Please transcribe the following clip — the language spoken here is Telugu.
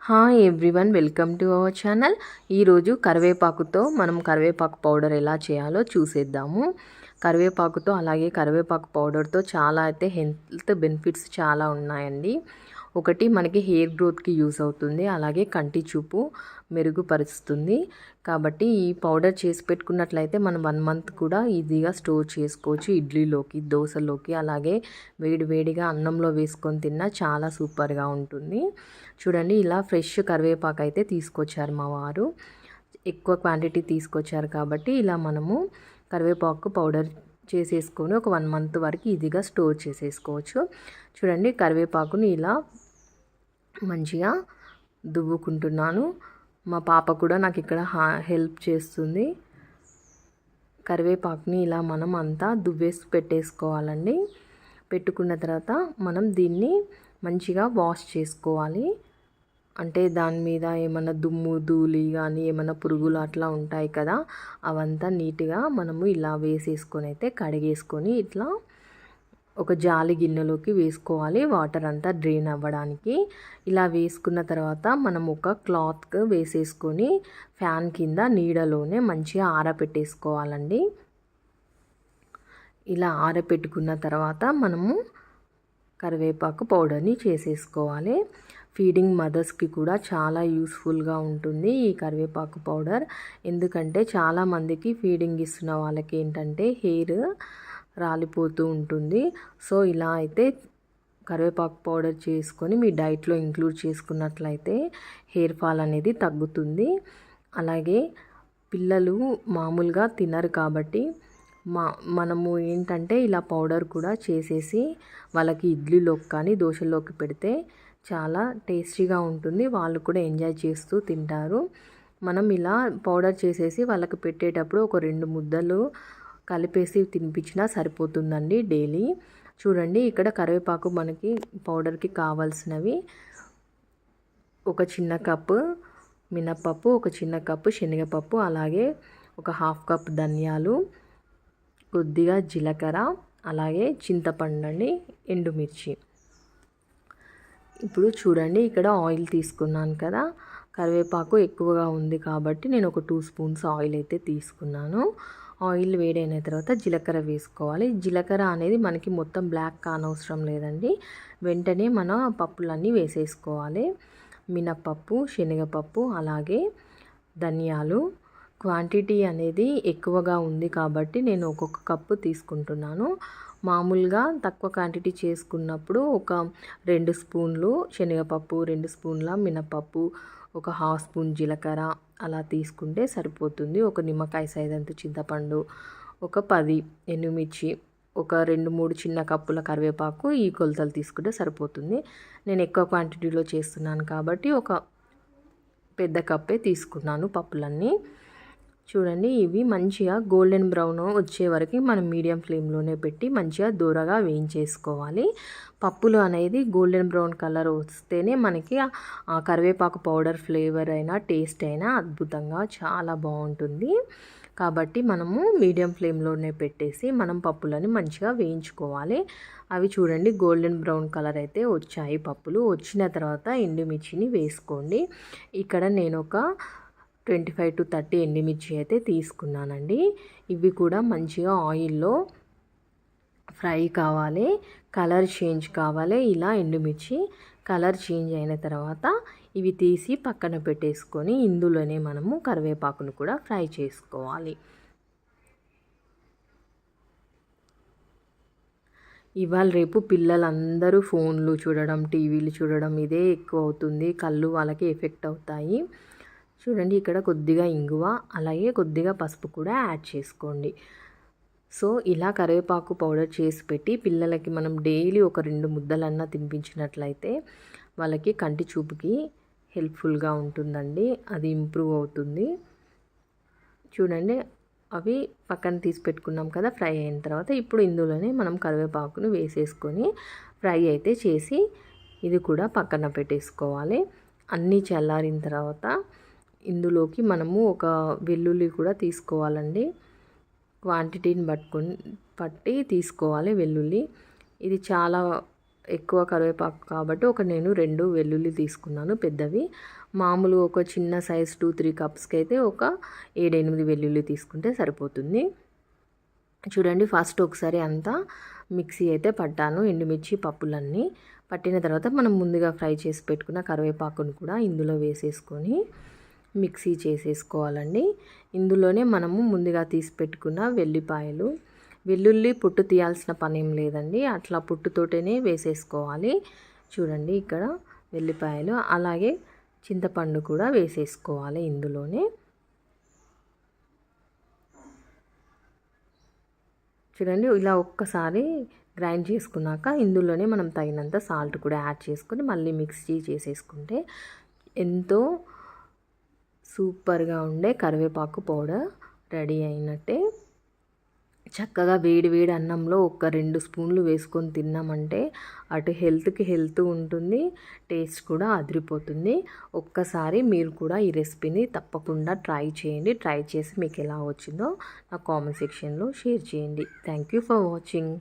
Hi everyone, welcome to our channel. ఈరోజు కరివేపాకుతో మనం కరివేపాకు పౌడర్ ఎలా చేయాలో చూసేద్దాము. కరివేపాకుతో అలాగే కరివేపాకు పౌడర్తో చాలా అయితే హెల్త్ బెనిఫిట్స్ చాలా ఉన్నాయండి. ఒకటి, మనకి హెయిర్ గ్రోత్కి యూస్ అవుతుంది, అలాగే కంటి చూపు మెరుగుపరుస్తుంది. కాబట్టి ఈ పౌడర్ చేసి పెట్టుకున్నట్లయితే మనం 1 మంత్ కూడా ఈజీగా స్టోర్ చేసుకోవచ్చు. ఇడ్లీలోకి, దోశలోకి, అలాగే వేడివేడిగా అన్నంలో వేసుకొని తిన్నా చాలా సూపర్గా ఉంటుంది. చూడండి, ఇలా ఫ్రెష్ కరివేపాకు అయితే తీసుకొచ్చారు మా వారు. ఎక్కువ క్వాంటిటీ తీసుకొచ్చారు కాబట్టి ఇలా మనము కరివేపాకు పౌడర్ చేసేసుకొని ఒక 1 మంత్ వరకు ఈజీగా స్టోర్ చేసేసుకోవచ్చు. చూడండి, కరివేపాకుని ఇలా మంచిగా దువ్వుకుంటున్నాను. మా పాప కూడా నాకు ఇక్కడ హెల్ప్ చేస్తుంది. కరివేపాకుని ఇలా మనం అంతా దువ్వేసి పెట్టేసుకోవాలండి. పెట్టుకున్న తర్వాత మనం దీన్ని మంచిగా వాష్ చేసుకోవాలి. అంటే దాని మీద ఏమైనా దుమ్ము ధూళి కానీ ఏమైనా పురుగులు అట్లా ఉంటాయి కదా, అవంతా నీట్గా మనము ఇలా వేసేసుకొని అయితే కడిగేసుకొని ఇట్లా ఒక జాలి గిన్నెలోకి వేసుకోవాలి, వాటర్ అంతా డ్రైన్ అవ్వడానికి. ఇలా వేసుకున్న తర్వాత మనం ఒక క్లాత్ వేసేసుకొని ఫ్యాన్ కింద నీడలోనే మంచిగా ఆరబెట్టేసుకోవాలండి. ఇలా ఆరబెట్టుకున్న తర్వాత మనము కరివేపాకు పౌడర్ని చేసేసుకోవాలి. ఫీడింగ్ మదర్స్కి కూడా చాలా యూస్ఫుల్గా ఉంటుంది ఈ కరివేపాకు పౌడర్. ఎందుకంటే చాలామందికి ఫీడింగ్ ఇస్తున్న వాళ్ళకి ఏంటంటే హెయిర్ రాలిపోతూ ఉంటుంది. సో ఇలా అయితే కరివేపాకు పౌడర్ చేసుకొని మీ డైట్లో ఇంక్లూడ్ చేసుకున్నట్లయితే హెయిర్ ఫాల్ అనేది తగ్గుతుంది. అలాగే పిల్లలు మామూలుగా తినరు కాబట్టి మనము ఏంటంటే ఇలా పౌడర్ కూడా చేసేసి వాళ్ళకి ఇడ్లీలోకి కానీ దోశలోకి పెడితే చాలా టేస్టీగా ఉంటుంది. వాళ్ళు కూడా ఎంజాయ్ చేస్తూ తింటారు. మనం ఇలా పౌడర్ చేసేసి వాళ్ళకి పెట్టేటప్పుడు ఒక 2 ముద్దలు కలిపేసి తినిపించినా సరిపోతుందండి డైలీ. చూడండి, ఇక్కడ కరివేపాకు మనకి పౌడర్కి కావాల్సినవి ఒక చిన్న కప్పు మినపప్పు, ఒక చిన్న కప్పు శనగపప్పు, అలాగే ఒక 1/2 కప్ ధనియాలు, కొద్దిగా జీలకర్ర, అలాగే చింతపండు అండి, ఎండుమిర్చి. ఇప్పుడు చూడండి, ఇక్కడ ఆయిల్ తీసుకున్నాను కదా, కరివేపాకు ఎక్కువగా ఉంది కాబట్టి నేను ఒక 2 స్పూన్స్ ఆయిల్ అయితే తీసుకున్నాను. ఆయిల్ వేడైన తర్వాత జీలకర్ర వేసుకోవాలి. జీలకర్ర అనేది మనకి మొత్తం బ్లాక్ కానవసరం లేదండి. వెంటనే మన పప్పులన్నీ వేసేసుకోవాలి. మినపప్పు, శనగపప్పు, అలాగే ధనియాలు. క్వాంటిటీ అనేది ఎక్కువగా ఉంది కాబట్టి నేను ఒక్కొక్క కప్పు తీసుకుంటున్నాను. మామూలుగా తక్కువ క్వాంటిటీ చేసుకున్నప్పుడు ఒక 2 స్పూన్లు శనగపప్పు, 2 స్పూన్ల మినపప్పు, ఒక 1/2 స్పూన్ జీలకర్ర అలా తీసుకుంటే సరిపోతుంది. ఒక నిమ్మకాయ సైజంత చింతపండు, ఒక 10 ఎండుమిర్చి, ఒక 2-3 చిన్న కప్పుల కరివేపాకు ఈ కొలతలు తీసుకుంటే సరిపోతుంది. నేను ఎక్కువ క్వాంటిటీలో చేస్తున్నాను కాబట్టి ఒక పెద్ద కప్పే తీసుకున్నాను పప్పులన్నీ. చూడండి, ఇవి మంచిగా గోల్డెన్ బ్రౌన్ వచ్చే వరకు మనం మీడియం ఫ్లేమ్లోనే పెట్టి మంచిగా దూరగా వేయించేసుకోవాలి. పప్పులు అనేది గోల్డెన్ బ్రౌన్ కలర్ వస్తేనే మనకి ఆ కరివేపాకు పౌడర్ ఫ్లేవర్ అయినా టేస్ట్ అయినా అద్భుతంగా చాలా బాగుంటుంది. కాబట్టి మనము మీడియం ఫ్లేమ్లోనే పెట్టేసి మనం పప్పులని మంచిగా వేయించుకోవాలి. అవి చూడండి, గోల్డెన్ బ్రౌన్ కలర్ అయితే వచ్చాయి పప్పులు. వచ్చిన తర్వాత ఎండుమిర్చిని వేసుకోండి. ఇక్కడ నేను ఒక 25 to 30 ఎండుమిర్చి అయితే తీసుకున్నానండి. ఇవి కూడా మంచిగా ఆయిల్లో ఫ్రై కావాలి, కలర్ చేంజ్ కావాలి. ఇలా ఎండుమిర్చి కలర్ చేంజ్ అయిన తర్వాత ఇవి తీసి పక్కన పెట్టేసుకొని ఇందులోనే మనము కరివేపాకును కూడా ఫ్రై చేసుకోవాలి. ఇవాళ రేపు పిల్లలందరూ ఫోన్లు చూడడం, టీవీలు చూడడం ఇదే ఎక్కువ అవుతుంది. కళ్ళు వాళ్ళకి ఎఫెక్ట్ అవుతాయి. చూడండి, ఇక్కడ కొద్దిగా ఇంగువ, అలాగే కొద్దిగా పసుపు కూడా యాడ్ చేసుకోండి. సో ఇలా కరివేపాకు పౌడర్ చేసి పెట్టి పిల్లలకి మనం డైలీ ఒక 2 ముద్దలన్నా తినిపించినట్లయితే వాళ్ళకి కంటి చూపుకి హెల్ప్ఫుల్గా ఉంటుందండి. అది ఇంప్రూవ్ అవుతుంది. చూడండి, అవి పక్కన తీసి పెట్టుకున్నాం కదా ఫ్రై అయిన తర్వాత. ఇప్పుడు ఇందులోనే మనం కరివేపాకును వేసేసుకొని ఫ్రై అయితే చేసి ఇది కూడా పక్కన పెట్టేసుకోవాలి. అన్నీ చల్లారిన తర్వాత ఇందులోకి మనము ఒక వెల్లుల్లి కూడా తీసుకోవాలండి. క్వాంటిటీని పట్టి తీసుకోవాలి వెల్లుల్లి. ఇది చాలా ఎక్కువ కరివేపాకు కాబట్టి నేను 2 వెల్లుల్లి తీసుకున్నాను పెద్దవి. మామూలు ఒక చిన్న సైజ్ 2-3 కప్స్కి అయితే ఒక 7-8 వెల్లుల్లి తీసుకుంటే సరిపోతుంది. చూడండి ఫస్ట్ ఒకసారి అంతా మిక్సీ అయితే పట్టాను, ఎండుమిర్చి పప్పులన్నీ పట్టిన తర్వాత మనం ముందుగా ఫ్రై చేసి పెట్టుకున్న కరివేపాకును కూడా ఇందులో వేసేసుకొని మిక్సీ చేసేసుకోవాలండి. ఇందులోనే మనము ముందుగా తీసి పెట్టుకున్న వెల్లుల్లి పొట్టు తీయాల్సిన పని ఏం లేదండి, అట్లా పొట్టుతోటనే వేసేసుకోవాలి. చూడండి ఇక్కడ వెల్లిపాయలు, అలాగే చింతపండు కూడా వేసేసుకోవాలి ఇందులోనే. చూడండి ఇలా ఒక్కసారి గ్రైండ్ చేసుకున్నాక ఇందులోనే మనం తగినంత సాల్ట్ కూడా యాడ్ చేసుకొని మళ్ళీ మిక్సీ చేసేసుకుంటే ఎంతో సూపర్గా ఉండే కరివేపాకు పౌడర్ రెడీ అయినట్టే. చక్కగా వేడి వేడి అన్నంలో ఒక 2 స్పూన్లు వేసుకొని తిన్నామంటే అటు హెల్త్కి హెల్త్ ఉంటుంది, టేస్ట్ కూడా అదిరిపోతుంది. ఒక్కసారి మీరు కూడా ఈ రెసిపీని తప్పకుండా ట్రై చేయండి. ట్రై చేసి మీకు ఎలా వచ్చిందో నా కామెంట్ సెక్షన్లో షేర్ చేయండి. Thank you for watching.